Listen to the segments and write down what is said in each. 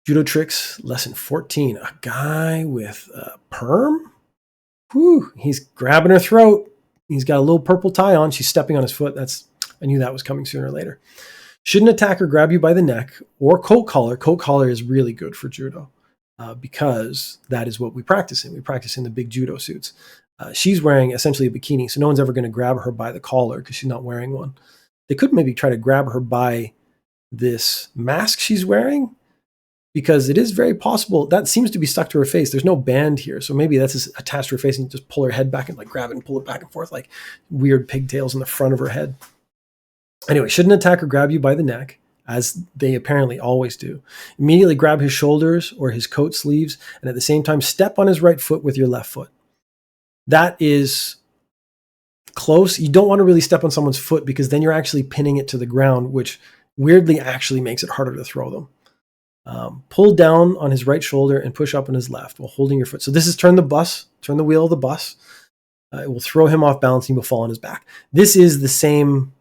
Judo tricks, lesson 14. A guy with a perm? Whew, he's grabbing her throat. He's got a little purple tie on. She's stepping on his foot. I knew that was coming sooner or later. Should an attacker grab you by the neck or coat collar? Coat collar is really good for judo because that is what we practice in. We practice in the big judo suits. She's wearing essentially a bikini, so no one's ever going to grab her by the collar because she's not wearing one. They could maybe try to grab her by this mask she's wearing, because it is very possible that seems to be stuck to her face. There's no band here. So maybe that's just attached to her face and just pull her head back and like grab it and pull it back and forth like weird pigtails in the front of her head. Anyway, should an attacker grab you by the neck, as they apparently always do, immediately grab his shoulders or his coat sleeves and at the same time step on his right foot with your left foot. That is close. You don't want to really step on someone's foot because then you're actually pinning it to the ground, which weirdly actually makes it harder to throw them. Pull down on his right shoulder and push up on his left while holding your foot. So this is turn the wheel of the bus. It will throw him off balance and he will fall on his back. This is the same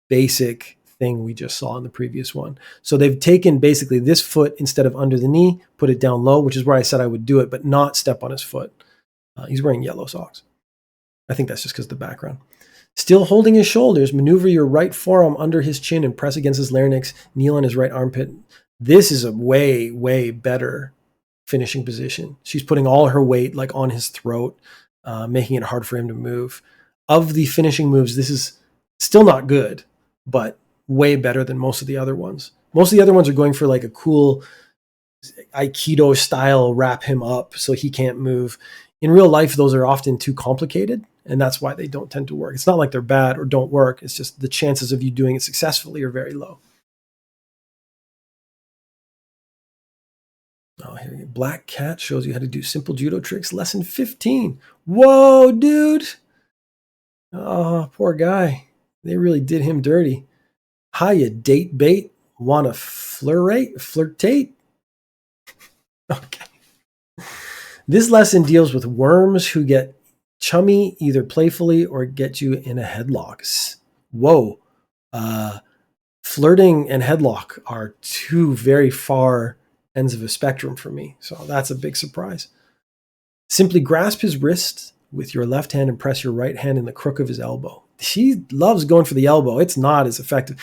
basic thing we just saw in the previous one. So they've taken basically this foot instead of under the knee, put it down low, which is where I said I would do it, but not step on his foot. He's wearing yellow socks. I think that's just because of the background. Still holding his shoulders, maneuver your right forearm under his chin and press against his larynx, kneel on his right armpit. This is a way, way better finishing position. She's putting all her weight like on his throat, making it hard for him to move. Of the finishing moves, this is still not good, but way better than most of the other ones. Most of the other ones are going for like a cool Aikido style, wrap him up so he can't move. In real life, those are often too complicated, and that's why they don't tend to work. It's not like they're bad or don't work. It's just the chances of you doing it successfully are very low. Oh, here we go. Black Cat shows you how to do simple judo tricks. Lesson 15. Whoa, dude. Oh, poor guy. They really did him dirty. Hiya, date bait. Want to flirtate? Okay. This lesson deals with worms who get chummy either playfully or get you in a headlock. Whoa. Flirting and headlock are two very far ends of a spectrum for me. So that's a big surprise. Simply grasp his wrist with your left hand and press your right hand in the crook of his elbow. She loves going for the elbow. It's not as effective.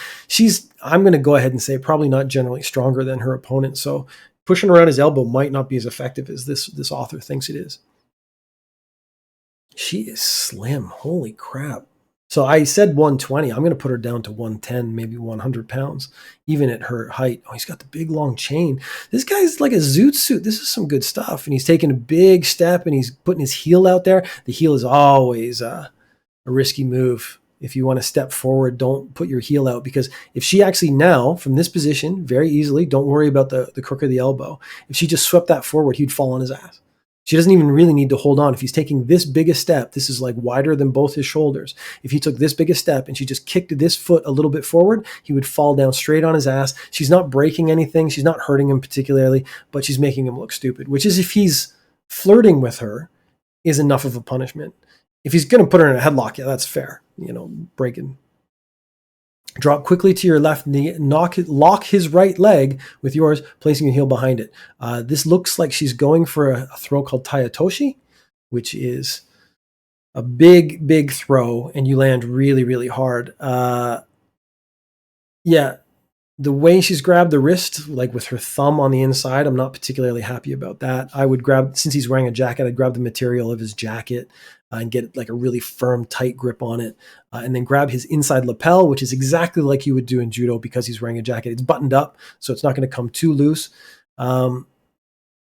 I'm going to go ahead and say probably not generally stronger than her opponent. So pushing around his elbow might not be as effective as this author thinks it is. She is slim. Holy crap. So I said 120. I'm going to put her down to 110, maybe 100 pounds, even at her height. Oh, he's got the big long chain. This guy's like a zoot suit. This is some good stuff. And he's taking a big step and he's putting his heel out there. The heel is always a risky move. If you want to step forward, don't put your heel out, because if she actually now, from this position, very easily, don't worry about the crook of the elbow. If she just swept that forward, he'd fall on his ass. She doesn't even really need to hold on. If he's taking this big a step, this is like wider than both his shoulders. If he took this big a step and she just kicked this foot a little bit forward, he would fall down straight on his ass. She's not breaking anything. She's not hurting him particularly, but she's making him look stupid, which is, if he's flirting with her, is enough of a punishment. If he's going to put her in a headlock, yeah, that's fair. Breaking. Drop quickly to your left knee, lock his right leg with yours, placing your heel behind it. This looks like she's going for a throw called Tayatoshi, which is a big, big throw, and you land really, really hard. Yeah, the way she's grabbed the wrist, like with her thumb on the inside, I'm not particularly happy about that. I would grab, since he's wearing a jacket, I'd grab the material of his jacket and get like a really firm, tight grip on it. And then grab his inside lapel, which is exactly like you would do in judo because he's wearing a jacket. It's buttoned up, so it's not going to come too loose.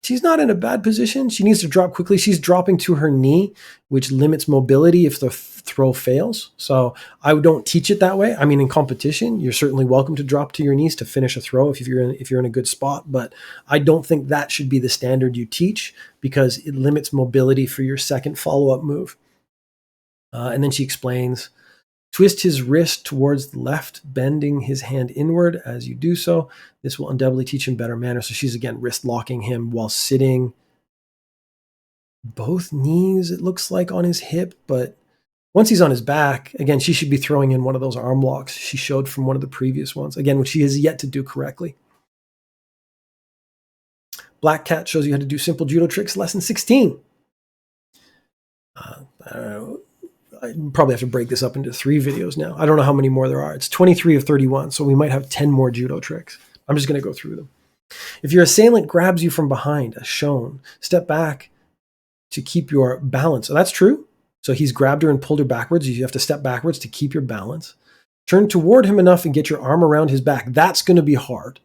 She's not in a bad position. She needs to drop quickly. She's dropping to her knee, which limits mobility if the throw fails. So I don't teach it that way. I mean, in competition, you're certainly welcome to drop to your knees to finish a throw if you're in a good spot. But I don't think that should be the standard you teach, because it limits mobility for your second follow-up move. And then she explains, twist his wrist towards the left, bending his hand inward as you do so. This will undoubtedly teach him better manners. So she's, again, wrist locking him while sitting both knees, it looks like, on his hip. But once he's on his back, again, she should be throwing in one of those arm locks she showed from one of the previous ones, again, which she has yet to do correctly. Black Cat shows you how to do simple judo tricks, lesson 16. I probably have to break this up into 3 videos now. I don't know how many more there are. It's 23 of 31, so we might have 10 more judo tricks. I'm just going to go through them. If your assailant grabs you from behind, as shown, step back to keep your balance. So that's true. So he's grabbed her and pulled her backwards. You have to step backwards to keep your balance. Turn toward him enough and get your arm around his back. That's going to be hard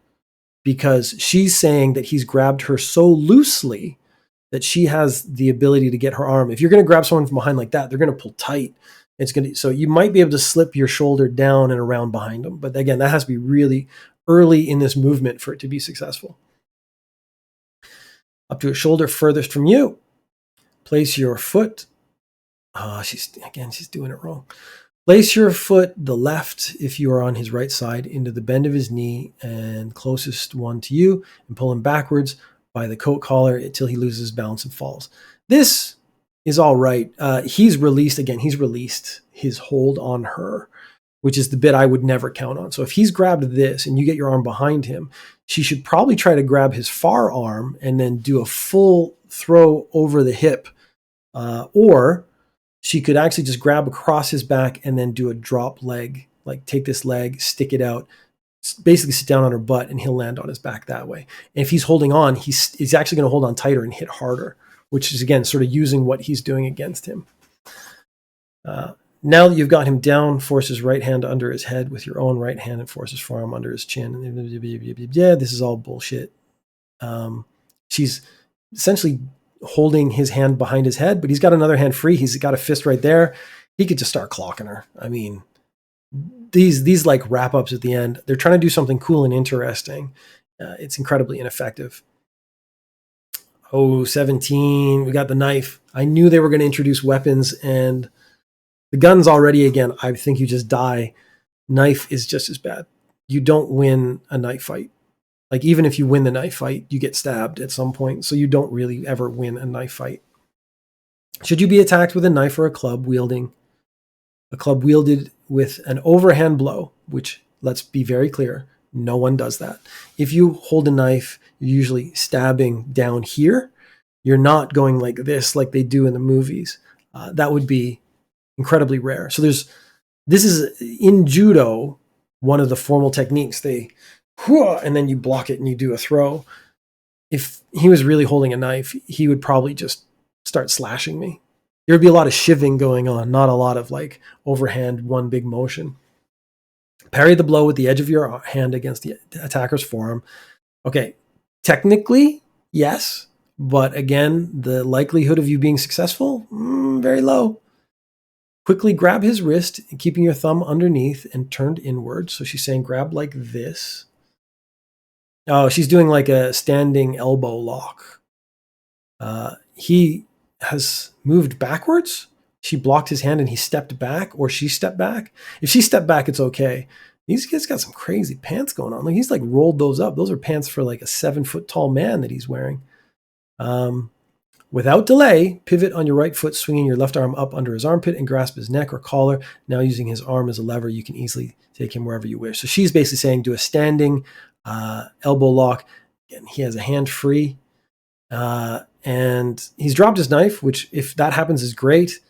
because she's saying that he's grabbed her so loosely that she has the ability to get her arm. If you're going to grab someone from behind like that, they're going to pull tight. So you might be able to slip your shoulder down and around behind them. But again, that has to be really early in this movement for it to be successful. Up to a shoulder furthest from you. Place your foot. She's doing it wrong. Place your foot, the left, if you are on his right side, into the bend of his knee and closest one to you, and pull him backwards by the coat collar until he loses balance and falls. This is all right. He's released his hold on her, which is the bit I would never count on. So if he's grabbed this and you get your arm behind him, she should probably try to grab his far arm and then do a full throw over the hip. Or she could actually just grab across his back and then do a drop leg, like take this leg, stick it out, basically sit down on her butt, and he'll land on his back that way. And if he's holding on, he's actually going to hold on tighter and hit harder, which is, again, sort of using what he's doing against him. Now that you've got him down, force his right hand under his head with your own right hand and force his forearm under his chin. Yeah, this is all bullshit. She's essentially holding his hand behind his head, but he's got another hand free. He's got a fist right there. He could just start clocking her. I mean, these like wrap ups at the end, they're trying to do something cool and interesting. It's incredibly ineffective. 17, we got the knife. I knew they were going to introduce weapons, and the guns already, again, I think you just die. Knife is just as bad. You don't win a knife fight. Like, even if you win the knife fight, you get stabbed at some point. So you don't really ever win a knife fight. Should you be attacked with a knife or a club wielded with an overhand blow, which, let's be very clear, no one does that. If you hold a knife, you're usually stabbing down here. You're not going like this, like they do in the movies. That would be incredibly rare. So this is in judo, one of the formal techniques. And then you block it and you do a throw. If he was really holding a knife, he would probably just start slashing me. There would be a lot of shivving going on, not a lot of like overhand, one big motion. Parry the blow with the edge of your hand against the attacker's forearm. Okay, technically, yes. But again, the likelihood of you being successful, very low. Quickly grab his wrist, keeping your thumb underneath and turned inward. So she's saying grab like this. Oh, she's doing like a standing elbow lock. He has moved backwards. She blocked his hand and he stepped back, or she stepped back. If she stepped back, it's okay. He's got some crazy pants going on. Like, he's like rolled those up. Those are pants for like a 7-foot tall man that he's wearing. Without delay, pivot on your right foot, swinging your left arm up under his armpit and grasp his neck or collar. Now using his arm as a lever, you can easily take him wherever you wish. So she's basically saying do a standing elbow lock. Again, he has a hand free. And he's dropped his knife, which if that happens is great.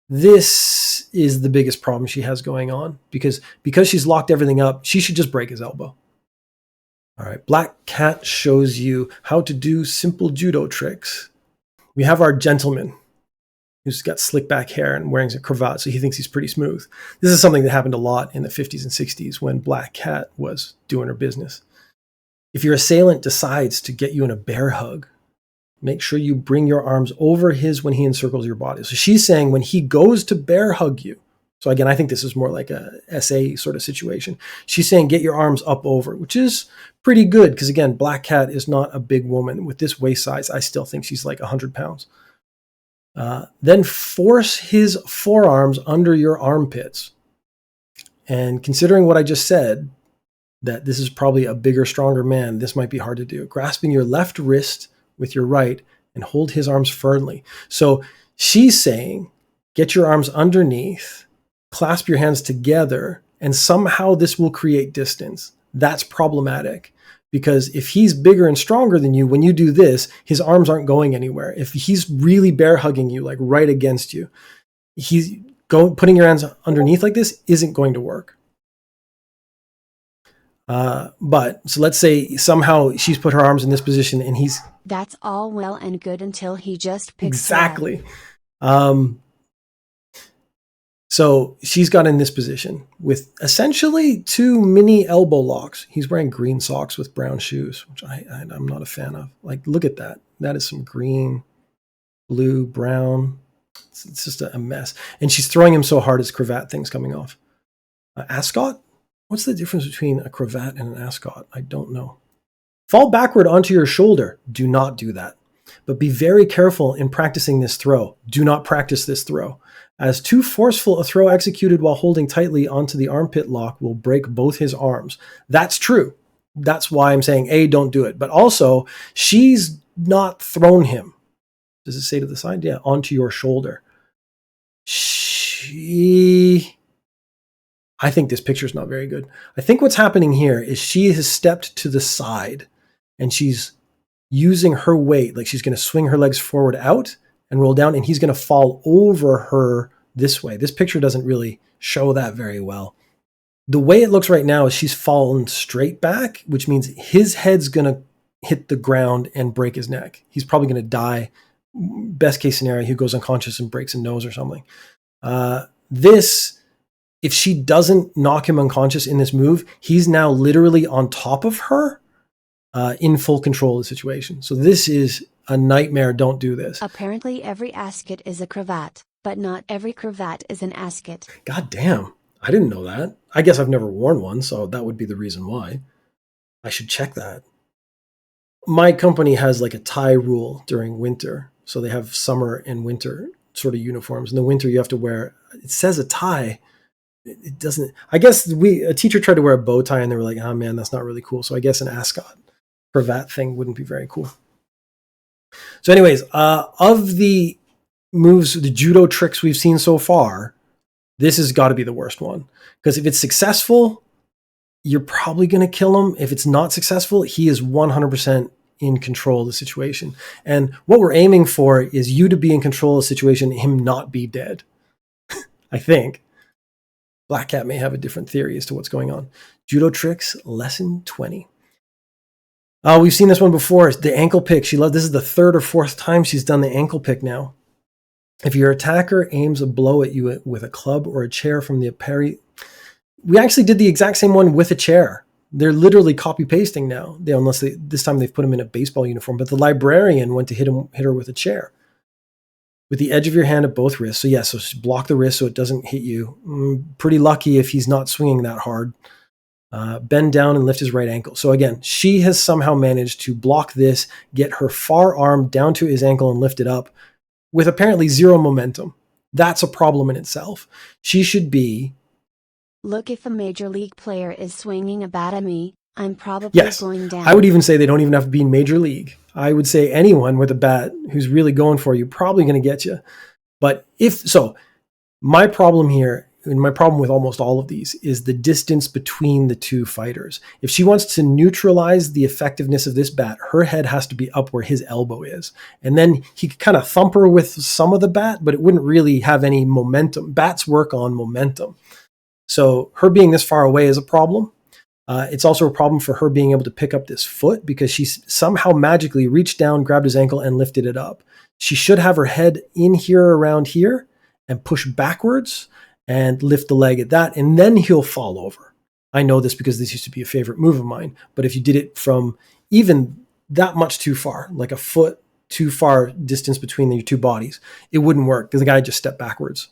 This is the biggest problem she has going on because she's locked everything up. She should just break his elbow. All right. Black Cat shows you how to do simple judo tricks. We have our gentleman who's got slick back hair and wearing a cravat, so he thinks he's pretty smooth. This is something that happened a lot in the 50s and 60s when Black Cat was doing her business. If your assailant decides to get you in a bear hug, make sure you bring your arms over his when he encircles your body. So she's saying when he goes to bear hug you, so again, I think this is more like a SA sort of situation. She's saying get your arms up over, which is pretty good because, again, Black Cat is not a big woman. With this waist size, I still think she's like 100 pounds. Then force his forearms under your armpits. And considering what I just said, that this is probably a bigger, stronger man, this might be hard to do. Grasping your left wrist with your right and hold his arms firmly. So she's saying, get your arms underneath, clasp your hands together, and somehow this will create distance. That's problematic because if he's bigger and stronger than you, when you do this, his arms aren't going anywhere. If he's really bear hugging you, like right against you, he's putting your hands underneath like this isn't going to work. But so let's say somehow she's put her arms in this position and he's... That's all well and good until he just picks Exactly. So she's got in this position with essentially 2 mini elbow locks. He's wearing green socks with brown shoes, which I'm not a fan of. Like, look at that. That is some green, blue, brown. It's just a mess. And she's throwing him so hard his cravat thing's coming off. Ascot? What's the difference between a cravat and an ascot? I don't know. Fall backward onto your shoulder. Do not do that. But be very careful in practicing this throw. Do not practice this throw, as too forceful a throw executed while holding tightly onto the armpit lock will break both his arms. That's true. That's why I'm saying, A, don't do it. But also, she's not thrown him. Does it say to the side? Yeah, onto your shoulder. I think this picture's not very good. I think what's happening here is she has stepped to the side and she's using her weight, like she's going to swing her legs forward out and roll down, and he's going to fall over her this way. This picture doesn't really show that very well. The way it looks right now is she's fallen straight back, which means his head's going to hit the ground and break his neck. He's probably going to die. Best case scenario, he goes unconscious and breaks a nose or something. If she doesn't knock him unconscious in this move, he's now literally on top of her in full control of the situation. So this is a nightmare. Don't do this. Apparently every ascot is a cravat, but not every cravat is an ascot. God damn. I didn't know that. I guess I've never worn one, so that would be the reason why. I should check that. My company has like a tie rule during winter. So they have summer and winter sort of uniforms. In the winter, you have to wear, it says a tie. It doesn't, I guess a teacher tried to wear a bow tie and they were like, oh man, that's not really cool. So I guess an ascot cravat thing wouldn't be very cool. So anyways, of the moves, the judo tricks we've seen so far, this has got to be the worst one. Because if it's successful, you're probably going to kill him. If it's not successful, he is 100% in control of the situation. And what we're aiming for is you to be in control of the situation, him not be dead. I think. Black Cat may have a different theory as to what's going on. Judo tricks, lesson 20. We've seen this one before. The ankle pick. This is the 3rd or 4th time she's done the ankle pick now. If your attacker aims a blow at you with a club or a chair from the parry, we actually did the exact same one with a chair. They're literally copy pasting now. This time they've put him in a baseball uniform. But the librarian went to hit her with a chair. With the edge of your hand at both wrists. So so block the wrist so it doesn't hit you. Pretty lucky if he's not swinging that hard. Bend down and lift his right ankle. So again, she has somehow managed to block this, get her far arm down to his ankle and lift it up with apparently zero momentum. That's a problem in itself. She should be... Look, if a major league player is swinging a bat at me, I'm probably going down. I would even say they don't even have to be in major league. I would say anyone with a bat who's really going for you, probably going to get you. But my problem here, and my problem with almost all of these, is the distance between the two fighters. If she wants to neutralize the effectiveness of this bat, her head has to be up where his elbow is. And then he could kind of thump her with some of the bat, but it wouldn't really have any momentum. Bats work on momentum. So her being this far away is a problem. It's also a problem for her being able to pick up this foot because she somehow magically reached down, grabbed his ankle, and lifted it up. She should have her head in here around here and push backwards and lift the leg at that, and then he'll fall over. I know this because this used to be a favorite move of mine, but if you did it from even that much too far, like a foot too far distance between your two bodies, it wouldn't work because the guy just stepped backwards.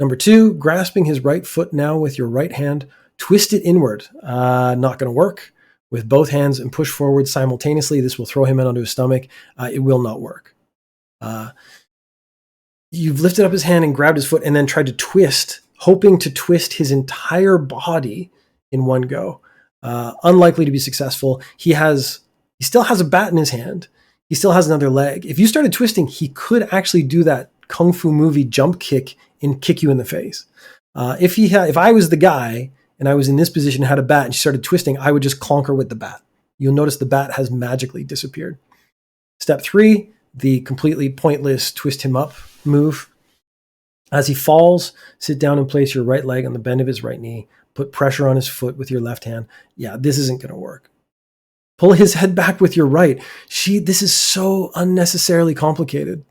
Number 2, grasping his right foot now with your right hand, twist it inward. Not going to work. With both hands and push forward simultaneously, this will throw him in onto his stomach. It will not work. You've lifted up his hand and grabbed his foot and then tried to twist, hoping to twist his entire body in one go. Unlikely to be successful. He still has a bat in his hand. He still has another leg. If you started twisting, he could actually do that Kung Fu movie jump kick and kick you in the face. If I was the guy and I was in this position, had a bat, and she started twisting, I would just clonk her with the bat. You'll notice the bat has magically disappeared. Step 3, the completely pointless twist him up move. As he falls, sit down and place your right leg on the bend of his right knee. Put pressure on his foot with your left hand. Yeah, this isn't going to work. Pull his head back with your right. This is so unnecessarily complicated.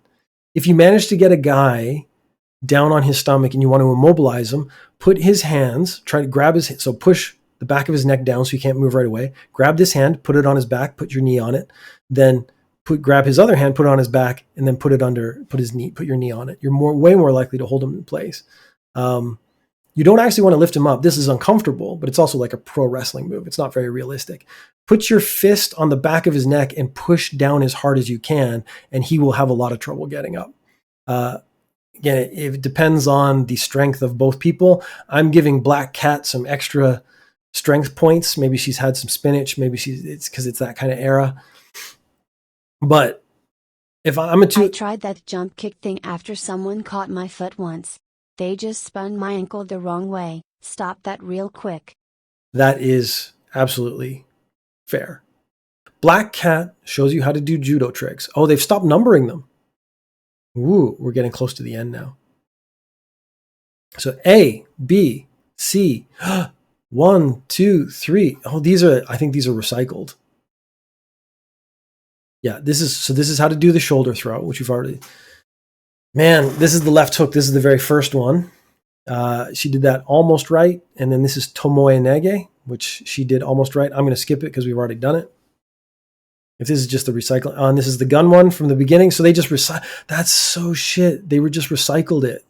If you manage to get a guy down on his stomach and you want to immobilize him, put his hands, try to grab his, so push the back of his neck down so he can't move right away. Grab this hand, put it on his back, put your knee on it. Then grab his other hand, put it on his back, and then put your knee on it. You're way more likely to hold him in place. You don't actually want to lift him up. This is uncomfortable, but it's also like a pro wrestling move. It's not very realistic. Put your fist on the back of his neck and push down as hard as you can, and he will have a lot of trouble getting up. Again, it depends on the strength of both people. I'm giving Black Cat some extra strength points. Maybe she's had some spinach. Maybe it's because it's that kind of era. But if I tried that jump kick thing after someone caught my foot once. They just spun my ankle the wrong way. Stop that real quick. That is absolutely fair. Black Cat shows you how to do judo tricks. Oh, they've stopped numbering them. Ooh, we're getting close to the end now. So A, B, C, 1, 2, 3. Oh, I think these are recycled. Yeah, this is how to do the shoulder throw, which you've already. Man, this is the left hook. This is the very first one. She did that almost right. And then this is Tomoe Nege, which she did almost right. I'm going to skip it because we've already done it. If this is just the recycle, and this is the gun one from the beginning. So they just that's so shit. They were just recycled it.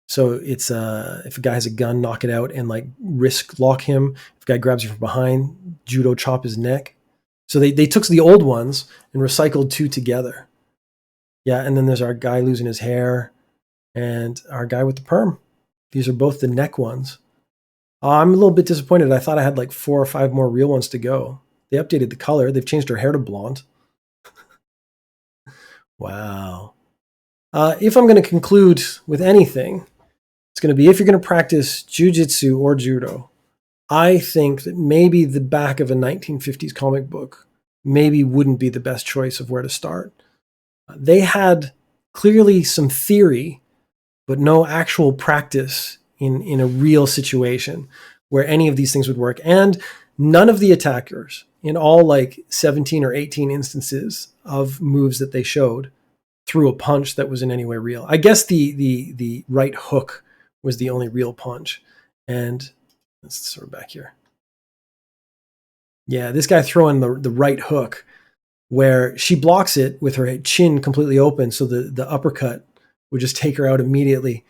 So it's if a guy has a gun, knock it out and like wrist lock him. If a guy grabs you from behind, judo chop his neck. So they took the old ones and recycled 2 together. Yeah, and then there's our guy losing his hair and our guy with the perm. These are both the neck ones. I'm a little bit disappointed. I thought I had like 4 or 5 more real ones to go. They updated the color. They've changed her hair to blonde. Wow. If I'm going to conclude with anything, it's going to be if you're going to practice jiu-jitsu or judo, I think that maybe the back of a 1950s comic book maybe wouldn't be the best choice of where to start. They had clearly some theory, but no actual practice in a real situation where any of these things would work. And none of the attackers in all like 17 or 18 instances of moves that they showed threw a punch that was in any way real. I guess the right hook was the only real punch. And let's sort of back here. Yeah, this guy throwing the right hook where she blocks it with her chin completely open, so the uppercut would just take her out immediately.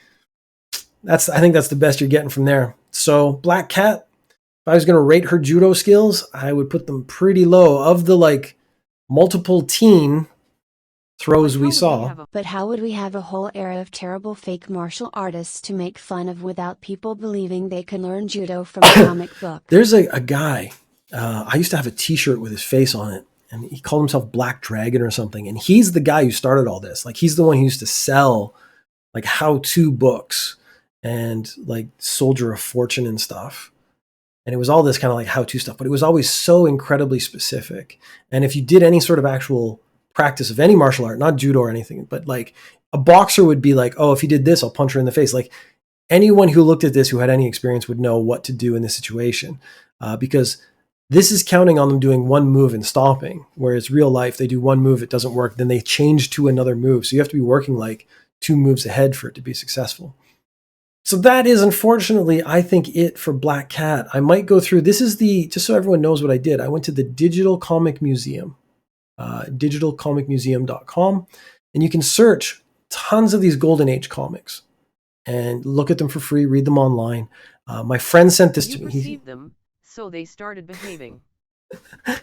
I think that's the best you're getting from there. So Black Cat, if I was going to rate her judo skills, I would put them pretty low. Of the like multiple teen throws we saw. But how would we have a whole era of terrible fake martial artists to make fun of without people believing they can learn judo from a comic book? There's a guy, I used to have a t-shirt with his face on it, and he called himself Black Dragon or something. And he's the guy who started all this. Like he's the one who used to sell like how-to books and like Soldier of Fortune and stuff. And it was all this kind of like how-to stuff, but it was always so incredibly specific. And if you did any sort of actual practice of any martial art, not judo or anything, but like a boxer would be like, oh, if he did this, I'll punch her in the face. Like anyone who looked at this, who had any experience, would know what to do in this situation, because this is counting on them doing one move and stopping, whereas real life, they do one move, it doesn't work, then they change to another move. So you have to be working like 2 moves ahead for it to be successful. So that is, unfortunately, I think it for Black Cat. I might go through, this is just so everyone knows what I did. I went to the Digital Comic Museum, digitalcomicmuseum.com, and you can search tons of these Golden Age comics and look at them for free, read them online. My friend sent this to me. Received them, so they started behaving.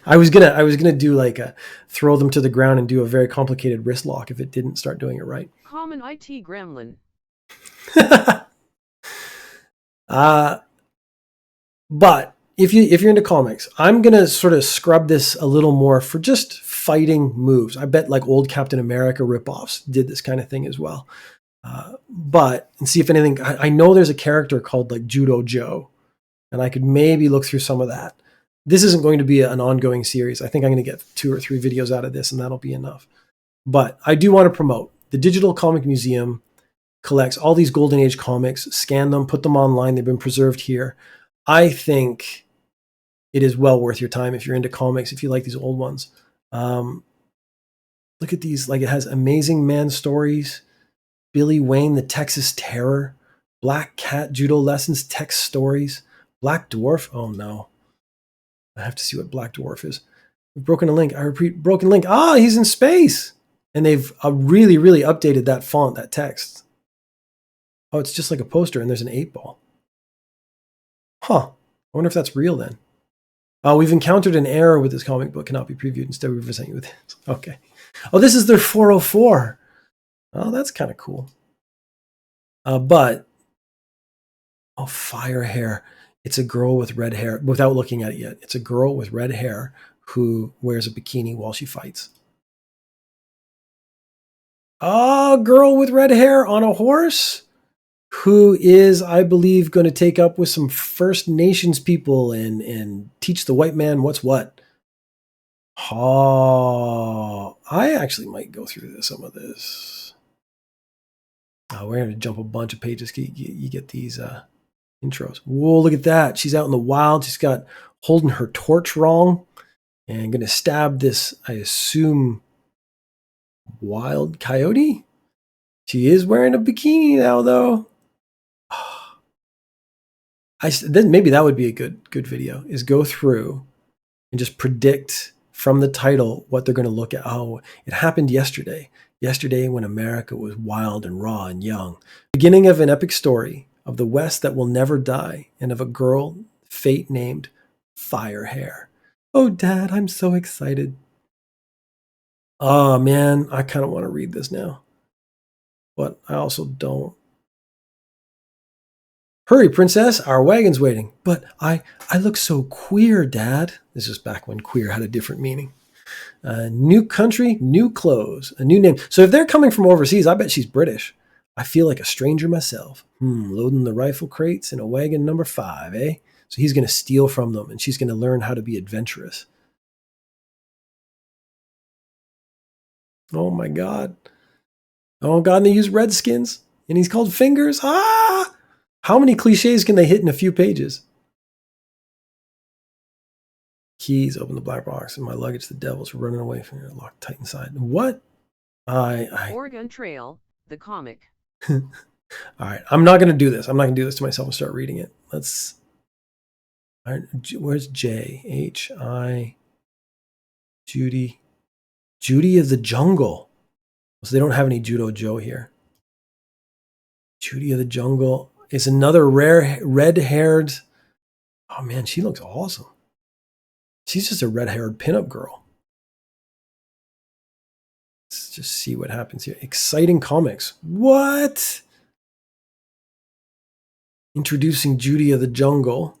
I was gonna do like throw them to the ground and do a very complicated wrist lock if it didn't start doing it right. Common IT gremlin. But if you're into comics, I'm gonna sort of scrub this a little more for just fighting moves. I bet like old Captain America ripoffs did this kind of thing as well. And see if anything, I know there's a character called like Judo Joe, and I could maybe look through some of that. This isn't going to be an ongoing series. I think I'm going to get 2 or 3 videos out of this, and that'll be enough. But I do want to promote the Digital Comic Museum collects all these Golden Age comics, scan them, put them online. They've been preserved here. I think it is well worth your time if you're into comics, if you like these old ones. Look at these. Like, it has Amazing Man stories, Billy Wayne, the Texas Terror, Black Cat Judo Lessons, text stories, Black Dwarf. Oh no. I have to see what Black Dwarf is. We've broken a link. I repeat, broken link. Ah, he's in space. And they've really, really updated that font, that text. Oh, it's just like a poster and there's an 8-ball. Huh. I wonder if that's real then. We've encountered an error with this comic book. Cannot be previewed. Instead, we present you with this. Okay. Oh, this is their 404. Oh, that's kind of cool. Fire hair. It's a girl with red hair. Without looking at it yet, it's a girl with red hair who wears a bikini while she fights. Oh, girl with red hair on a horse who is, I believe, going to take up with some First Nations people and teach the white man what's what. Oh, I actually might go through some of this. We're going to jump a bunch of pages. You get these intros. Whoa, look at that. She's out in the wild. She's got holding her torch wrong and going to stab this, I assume, wild coyote. She is wearing a bikini now, though. Then maybe that would be a good video, is go through and just predict from the title what they're going to look at. Oh, it happened yesterday. Yesterday when America was wild and raw and young. Beginning of an epic story of the West that will never die and of a girl fate named Fire Hair. Oh, Dad, I'm so excited. Oh, man, I kind of want to read this now. But I also don't. Hurry, princess, our wagon's waiting. But I look so queer, Dad. This is back when queer had a different meaning. New country, new clothes, a new name. So if they're coming from overseas, I bet she's British. I feel like a stranger myself. Loading the rifle crates in a wagon number 5, eh? So he's going to steal from them, and she's going to learn how to be adventurous. Oh, my God. Oh, God, and they use redskins, and he's called Fingers. Ah! How many cliches can they hit in a few pages? Keys, open the black box, and my luggage, the devil's running away from your locked tight inside. What? Oregon Trail, the comic. All right, I'm not going to do this. I'm not going to do this to myself and start reading it. Let's. Where's J? H-I. Judy. Judy of the Jungle. So they don't have any Judo Joe here. Judy of the Jungle is another rare red-haired. Oh man, she looks awesome. She's just a red-haired pinup girl. Let's just see what happens here. Exciting comics. What? Introducing Judy of the Jungle.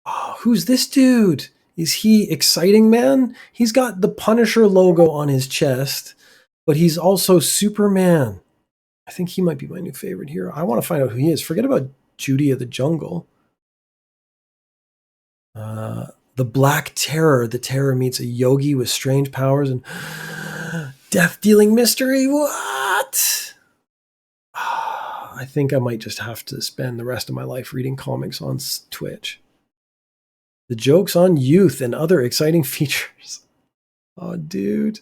Oh, who's this dude? Is he Exciting Man? He's got the Punisher logo on his chest, but he's also Superman. I think he might be my new favorite hero. I want to find out who he is. Forget about Judy of the Jungle. The Black Terror. The Terror meets a yogi with strange powers and death-dealing mystery. What? I think I might just have to spend the rest of my life reading comics on Twitch. The jokes on youth and other exciting features. Oh, dude.